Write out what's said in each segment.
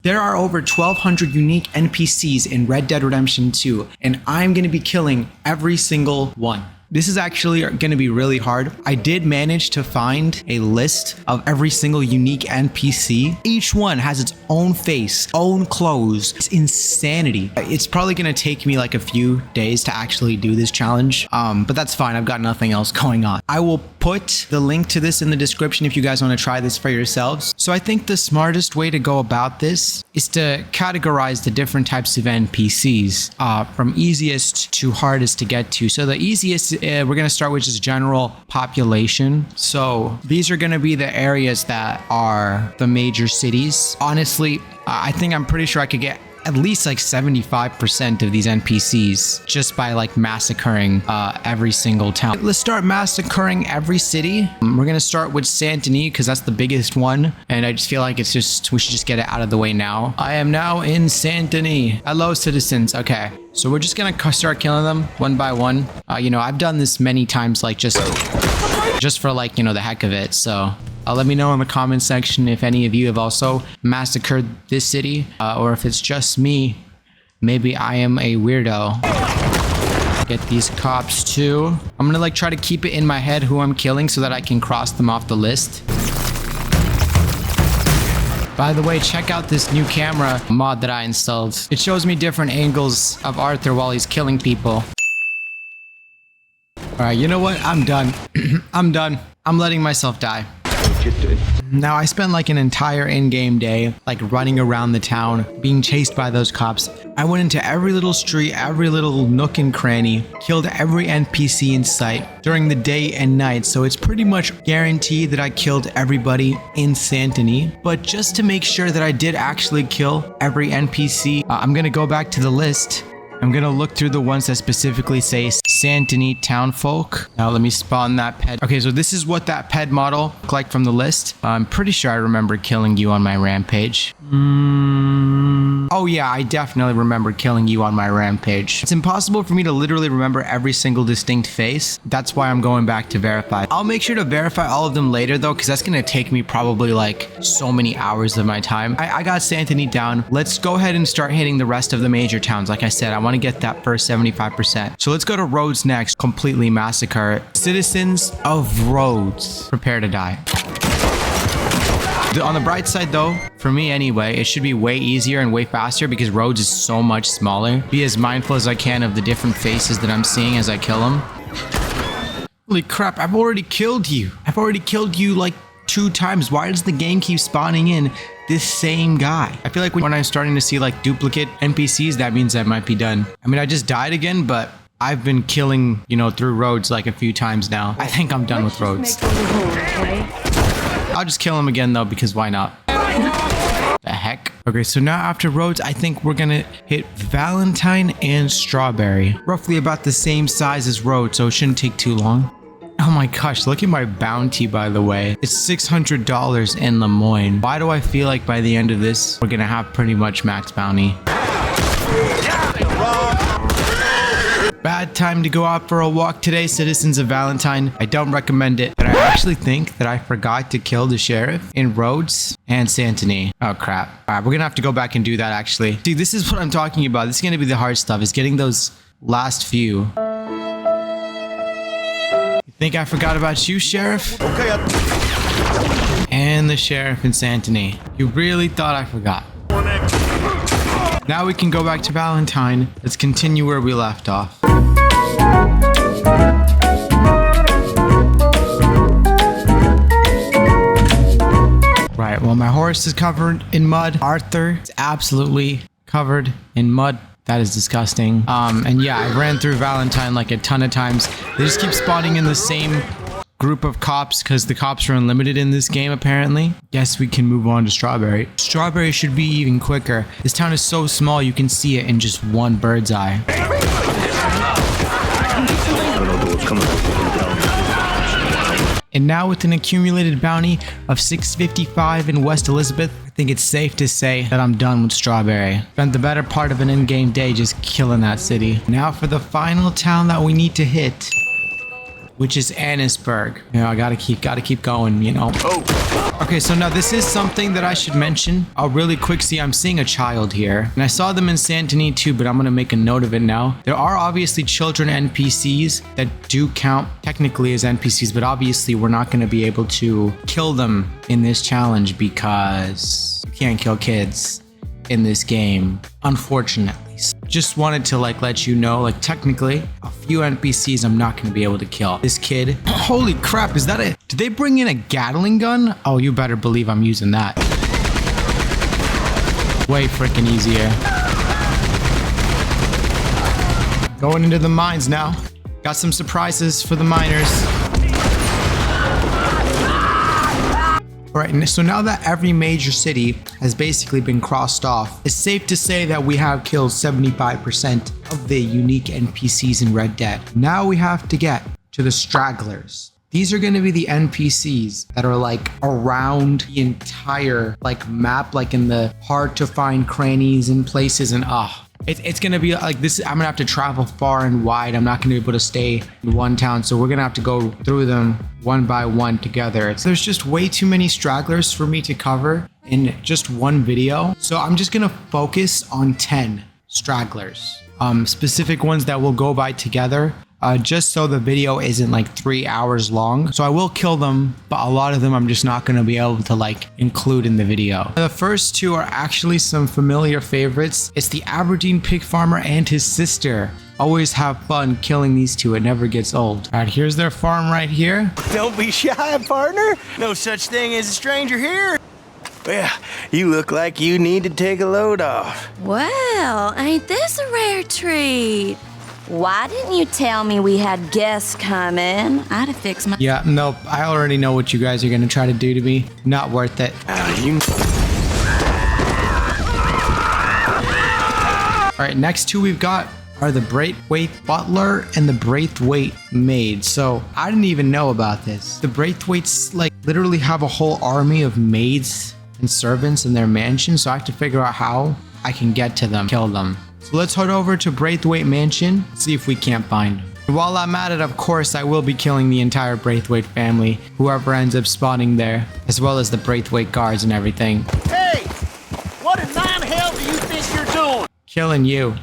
There are over 1,200 unique NPCs in Red Dead Redemption 2, and I'm going to be killing every single one. This is actually going to be really hard. I did manage to find a list of every single unique NPC. Each one has its own face, own clothes. It's insanity. It's probably going to take me like a few days to actually do this challenge, but that's fine. I've got nothing else going on. I will put the link to this in the description if you guys want to try this for yourselves. So I think the smartest way to go about this is to categorize the different types of NPCs from easiest to hardest to get to. So the easiest, we're going to start with just general population. So these are going to be the areas that are the major cities. Honestly, I'm pretty sure I could get at least like 75% of these NPCs just by like massacring every single town. Let's start massacring every city. We're gonna start with Santini because that's the biggest one, and I just feel like we should just get it out of the way now. I am now in Santini. Hello, citizens. Okay, so we're just gonna start killing them one by one. I've done this many times, like just for like, the heck of it. So let me know in the comment section if any of you have also massacred this city, or if it's just me. Maybe I am a weirdo. Get these cops too. I'm gonna like try to keep it in my head who I'm killing so that I can cross them off the list. By the way, check out this new camera mod that I installed. It shows me different angles of Arthur while he's killing people. Alright, you know what? I'm done. I'm done. I'm letting myself die. Now, I spent like an entire in-game day like running around the town, being chased by those cops. I went into every little street, every little nook and cranny, killed every NPC in sight during the day and night, so it's pretty much guaranteed that I killed everybody in Santini. But just to make sure that I did actually kill every NPC, I'm gonna go back to the list. I'm gonna look through the ones that specifically say Santini townfolk. Now let me spawn that pet. Okay, so this is what that pet model looked like from the list. I'm pretty sure I remember killing you on my rampage. Oh yeah, I definitely remember killing you on my rampage. It's impossible for me to literally remember every single distinct face. That's why I'm going back to verify. I'll make sure to verify all of them later though, because that's gonna take me probably like so many hours of my time. I got Santini down. Let's go ahead and start hitting the rest of the major towns. Like I said, I want to get that first 75%. So let's go to Rhodes next. Completely massacre it. Citizens of Rhodes, prepare to die. On the bright side though, for me anyway, it should be way easier and way faster because Rhodes is so much smaller. Be as mindful as I can of the different faces that I'm seeing as I kill them. Holy crap, I've already killed you. I've already killed you like 2 times. Why does the game keep spawning in this same guy? I feel like when I'm starting to see like duplicate NPCs, that means I might be done. I mean, I just died again, but I've been killing, through Rhodes like a few times now. I think I'm done with Rhodes. I'll just kill him again though, because why not? The heck? Okay, so now after Rhodes, I think we're gonna hit Valentine and Strawberry. Roughly about the same size as Rhodes, so it shouldn't take too long. Oh my gosh, look at my bounty, by the way. It's $600 in Lemoyne. Why do I feel like by the end of this, we're gonna have pretty much max bounty? Bad time to go out for a walk today, citizens of Valentine. I don't recommend it, but I actually think that I forgot to kill the sheriff in Rhodes and Santini. Oh crap. All right, we're gonna have to go back and do that actually. See, this is what I'm talking about. This is gonna be the hard stuff, is getting those last few. You think I forgot about you, sheriff? Okay. And the sheriff in Santini. You really thought I forgot. Now we can go back to Valentine. Let's continue where we left off. Right, well, my horse is covered in mud. Arthur is absolutely covered in mud. That is disgusting. And yeah, I ran through Valentine like a ton of times. They just keep spawning in the same group of cops because the cops are unlimited in this game apparently. Guess we can move on to Strawberry. Strawberry should be even quicker. This town is so small you can see it in just one bird's eye. And now with an accumulated bounty of 655 in West Elizabeth, I think it's safe to say that I'm done with Strawberry. Spent the better part of an in-game day just killing that city. Now for the final town that we need to hit. which is Annisburg. You know, I gotta keep going, you know. Oh. Okay, so now this is something that I should mention. I'll really quick see I'm seeing a child here. And I saw them in Santini too, but I'm gonna make a note of it now. There are obviously children NPCs that do count technically as NPCs, but obviously we're not gonna be able to kill them in this challenge because you can't kill kids in this game, unfortunately. So just wanted to like let you know, like technically a few NPCs I'm not gonna be able to kill. This kid, holy crap, is that did they bring in a Gatling gun? Oh, you better believe I'm using that. Way freaking easier. Going into the mines now. Got some surprises for the miners. All right, so now that every major city has basically been crossed off, it's safe to say that we have killed 75% of the unique NPCs in Red Dead. Now we have to get to the stragglers. These are going to be the NPCs that are like around the entire like map, like in the hard to find crannies and places, and it's going to be like this. I'm going to have to travel far and wide. I'm not going to be able to stay in one town. So we're going to have to go through them one by one together. There's just way too many stragglers for me to cover in just one video. So I'm just going to focus on 10 stragglers, specific ones that we'll go by together. Just so the video isn't like 3 hours long. So I will kill them, but a lot of them I'm just not going to be able to like include in the video. The first two are actually some familiar favorites. It's the Aberdeen pig farmer and his sister. Always have fun killing these two. It never gets old. All right, here's their farm right here. Don't be shy, partner. No such thing as a stranger here. Well, you look like you need to take a load off. Well, ain't this a rare treat? Why didn't you tell me we had guests coming? I'd have fixed my... Yeah, nope. I already know what you guys are going to try to do to me. Not worth it. All right, next two we've got are the Braithwaite Butler and the Braithwaite Maid. So I didn't even know about this. The Braithwaites like literally have a whole army of maids and servants in their mansion. So I have to figure out how I can get to them, kill them. So let's head over to Braithwaite Mansion, see if we can't find them. And while I'm at it, of course, I will be killing the entire Braithwaite family, whoever ends up spawning there, as well as the Braithwaite guards and everything. Hey! What in nine hell do you think you're doing? Killing you.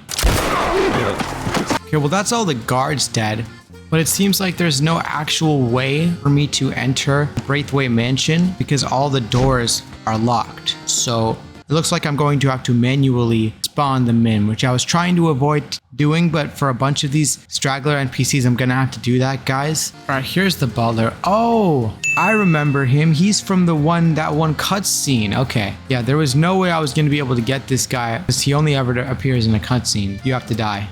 Okay, well that's all the guards dead, but it seems like there's no actual way for me to enter Braithwaite Mansion because all the doors are locked. So it looks like I'm going to have to manually spawn them in, which I was trying to avoid doing, but for a bunch of these straggler NPCs, I'm gonna have to do that, guys. All right, here's the butler. Oh, I remember him. He's from that one cutscene. Okay, yeah, there was no way I was gonna be able to get this guy because he only ever appears in a cutscene. You have to die.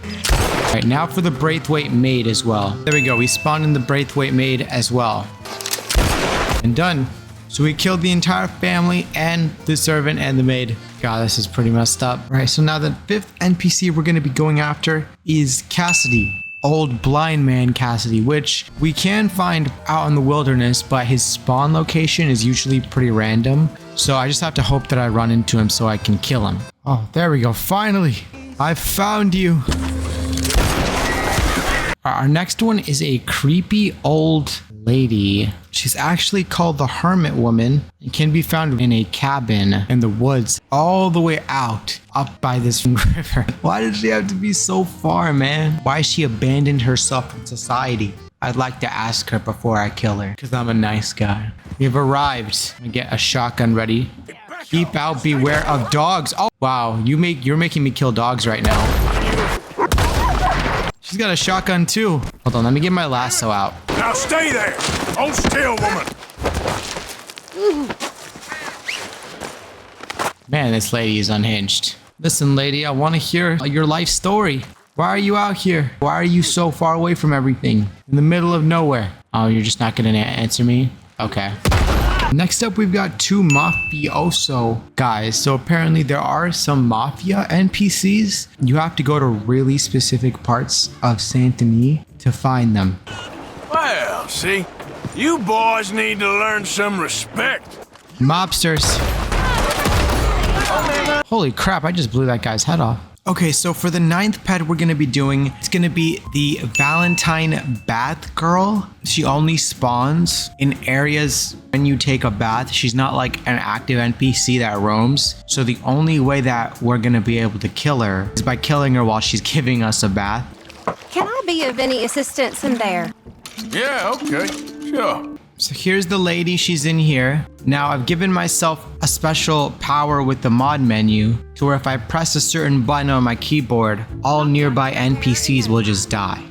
All right, now for the Braithwaite Maid as well. There we go. We spawned in the Braithwaite Maid as well. And done. So we killed the entire family and the servant and the maid. God, this is pretty messed up. All right, so now the fifth NPC we're going to be going after is Cassidy. Old blind man Cassidy, which we can find out in the wilderness, but his spawn location is usually pretty random. So I just have to hope that I run into him so I can kill him. Oh, there we go. Finally, I found you. Our next one is a creepy old lady. She's actually called the Hermit Woman and can be found in a cabin in the woods all the way out up by this river. Why did she have to be so far, man? Why she abandoned herself from society? I'd like to ask her before I kill her because I'm a nice guy. We've arrived. I get a shotgun ready. Keep out, beware of dogs. Oh, wow. You're making me kill dogs right now. She's got a shotgun too. Hold on, let me get my lasso out. Now stay there! Hold still, woman! Man, this lady is unhinged. Listen, lady, I want to hear your life story. Why are you out here? Why are you so far away from everything? In the middle of nowhere. Oh, you're just not going to answer me? Okay. Next up, we've got two mafioso guys. So apparently there are some mafia NPCs. You have to go to really specific parts of Saint-Denis to find them. Well, see, you boys need to learn some respect. Mobsters. Holy crap, I just blew that guy's head off. Okay, so for the 9th pet we're gonna be doing, it's gonna be the Valentine Bath Girl. She only spawns in areas when you take a bath. She's not like an active NPC that roams. So the only way that we're gonna be able to kill her is by killing her while she's giving us a bath. Can I be of any assistance in there? Yeah, okay. Sure. So here's the lady, she's in here. Now I've given myself a special power with the mod menu to where if I press a certain button on my keyboard, all nearby NPCs will just die.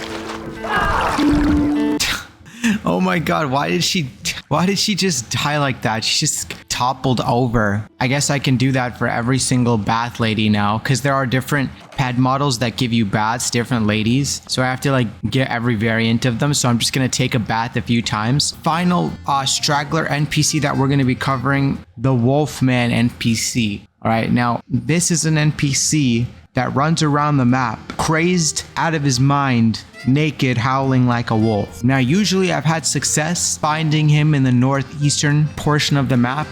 Oh my god, why did she just die like that? She just toppled over. I guess I can do that for every single bath lady now, because there are different pet models that give you baths, different ladies. So I have to like get every variant of them. So I'm just gonna take a bath a few times. Final straggler NPC that we're gonna be covering, the Wolfman NPC. All right, now this is an NPC that runs around the map, crazed out of his mind, naked, howling like a wolf. Now, usually I've had success finding him in the northeastern portion of the map.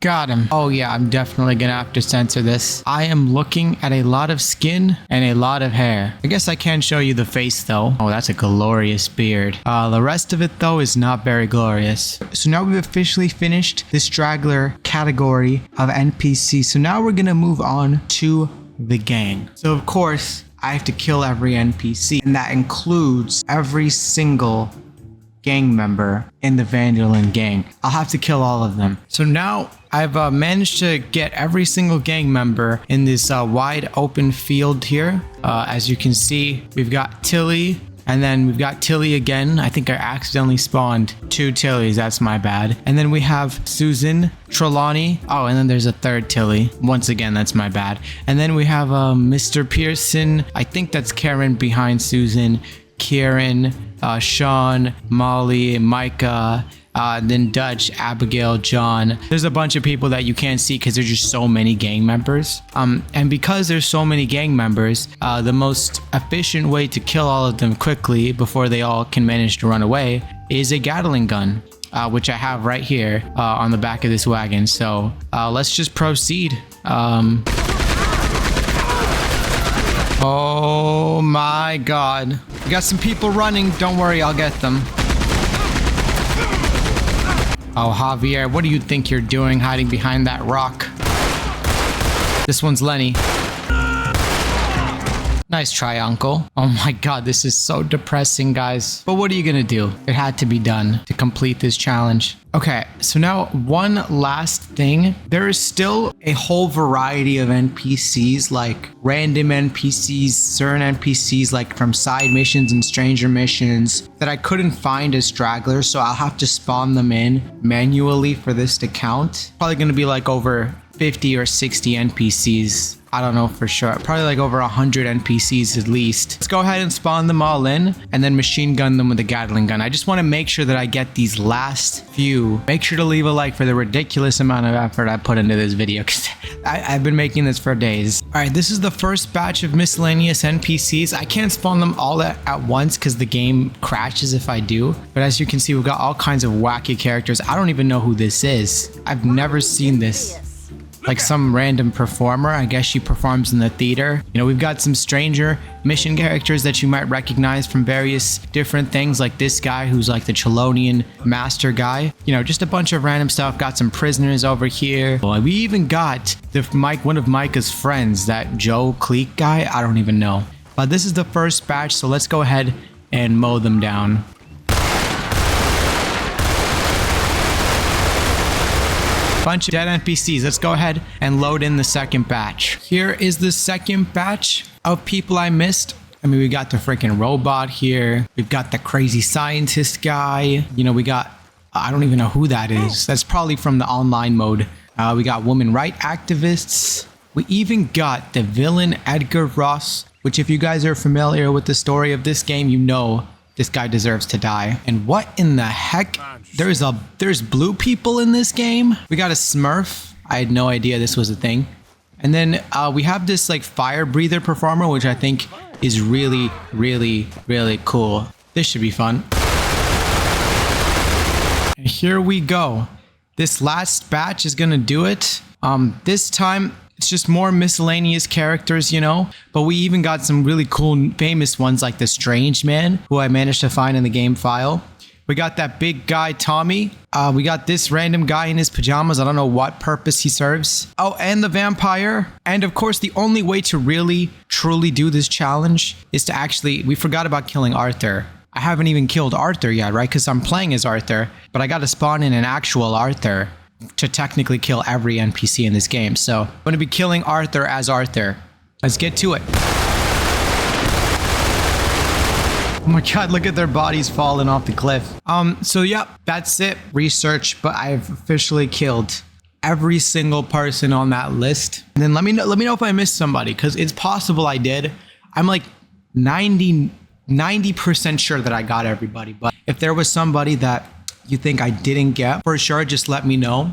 Got him. Oh yeah, I'm definitely gonna have to censor this. I am looking at a lot of skin and a lot of hair. I guess I can show you the face though. Oh, that's a glorious beard. The rest of it though is not very glorious. So now we've officially finished the straggler category of NPC. So now we're gonna move on to the gang. So of course, I have to kill every NPC, and that includes every single gang member in the Vanderlyn gang. I'll have to kill all of them. So now I've managed to get every single gang member in this wide open field here. As you can see, we've got Tilly, and then we've got Tilly again. I think I accidentally spawned 2 Tillys. That's my bad. And then we have Susan, Trelawney. Oh, and then there's a 3rd Tilly. Once again, that's my bad. And then we have Mr. Pearson. I think that's Karen behind Susan. Kieran, Sean, Molly, Micah, then Dutch, Abigail, John. There's a bunch of people that you can't see because there's just so many gang members. And because there's so many gang members, the most efficient way to kill all of them quickly before they all can manage to run away is a Gatling gun, which I have right here on the back of this wagon. So let's just proceed. Oh my god. We got some people running. Don't worry, I'll get them. Oh, Javier, what do you think you're doing hiding behind that rock? This one's Lenny. Nice try, Uncle. Oh my god, this is so depressing, guys. But what are you gonna do? It had to be done to complete this challenge. Okay, so now one last thing. There is still a whole variety of NPCs, like random NPCs, certain NPCs like from side missions and stranger missions that I couldn't find as stragglers, so I'll have to spawn them in manually for this to count. Probably gonna be like over 50 or 60 NPCs. I don't know for sure. Probably like over 100 NPCs at least. Let's go ahead and spawn them all in and then machine gun them with a Gatling gun. I just want to make sure that I get these last few. Make sure to leave a like for the ridiculous amount of effort I put into this video, because I've been making this for days. All right, this is the first batch of miscellaneous NPCs. I can't spawn them all at once because the game crashes if I do. But as you can see, we've got all kinds of wacky characters. I don't even know who this is. I've never seen this. Like some random performer. I guess she performs in the theater. You know, we've got some stranger mission characters that you might recognize from various different things, like this guy who's like the Chelonian master guy. You know, just a bunch of random stuff. Got some prisoners over here. Well, we even got one of Micah's friends, that Joe Cleek guy. I don't even know. But this is the first batch, so let's go ahead and mow them down. Bunch of dead NPCs. Let's go ahead and load in the second batch. Here is the second batch of people I missed. I mean, we got the freaking robot here. We've got the crazy scientist guy. You know, we got, I don't even know who that is. That's probably from the online mode. We got women rights activists. We even got the villain Edgar Ross, which if you guys are familiar with the story of this game, you know this guy deserves to die. And what in the heck? There's blue people in this game. We got a Smurf. I had no idea this was a thing. And then we have this like fire breather performer, which I think is really, really, really cool. This should be fun. And here we go. This last batch is gonna do it. This time, It's just more miscellaneous characters, you know? But we even got some really cool, famous ones like the Strange Man, who I managed to find in the game file. We got that big guy, Tommy. We got this random guy in his pajamas. I don't know what purpose he serves. Oh, and the vampire. And of course, the only way to really, truly do this challenge is to actually... We forgot about killing Arthur. I haven't even killed Arthur yet, right? Because I'm playing as Arthur. But I got to spawn in an actual Arthur to technically kill every NPC in this game. So I'm going to be killing Arthur as Arthur. Let's get to it. Oh my god, look at their bodies falling off the cliff. So yeah, that's it. Research, but I've officially killed every single person on that list. And then let me know if I missed somebody, because it's possible I did. I'm like 90% sure that I got everybody. But if there was somebody that you think I didn't get, for sure, just let me know.